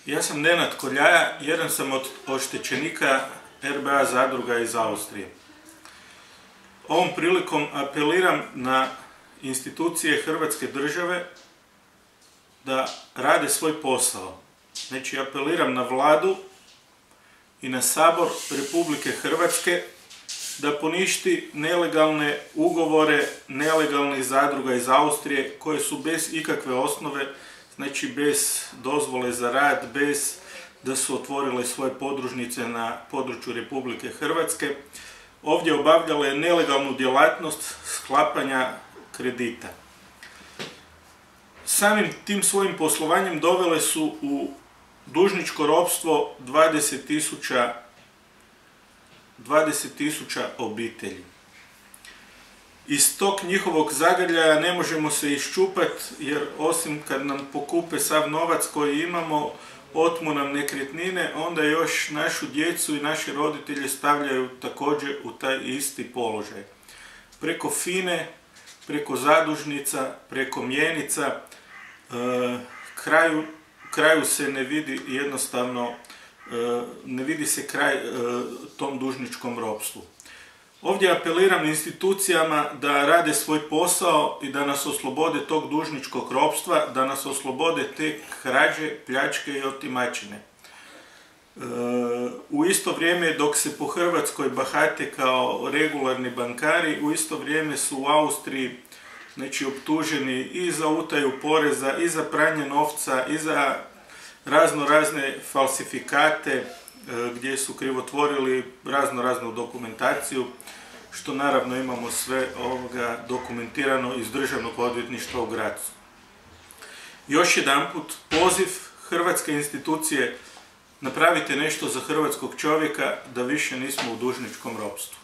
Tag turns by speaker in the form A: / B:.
A: Ja sam Nenad Koljaja, jedan sam od oštećenika RBA zadruga iz Austrije. Ovom prilikom apeliram na institucije Hrvatske države da rade svoj posao. Znači, apeliram na Vladu i na Sabor Republike Hrvatske da poništi nelegalne ugovore nelegalnih zadruga iz Austrije koje su bez ikakve osnove, znači bez dozvole za rad, bez da su otvorile svoje podružnice na području Republike Hrvatske, ovdje obavljale nelegalnu djelatnost sklapanja kredita. Samim tim svojim poslovanjem dovele su u dužničko ropstvo 20.000 obitelji. Iz tog njihovog zagrljaja ne možemo se iščupati, jer osim kad nam pokupe sav novac koji imamo, otmu nam nekretnine, onda još našu djecu i naše roditelje stavljaju također u taj isti položaj. Preko FINA-e, preko zadužnica, preko mjenica, kraju se ne vidi jednostavno, ne vidi se kraj tom dužničkom ropstvu. Ovdje apeliram institucijama da rade svoj posao i da nas oslobode tog dužničkog ropstva, da nas oslobode te krađe, pljačke i otimačine. U isto vrijeme dok se po Hrvatskoj bahate kao regularni bankari, u isto vrijeme su u Austriji optuženi i za utaju poreza, i za pranje novca, i za razne falsifikate gdje su krivotvorili raznu dokumentaciju, što naravno imamo sve dokumentirano iz Državnog odvjetništva u Grazu. Još jedanput poziv hrvatske institucije: napravite nešto za hrvatskog čovjeka da više nismo u dužničkom ropstvu.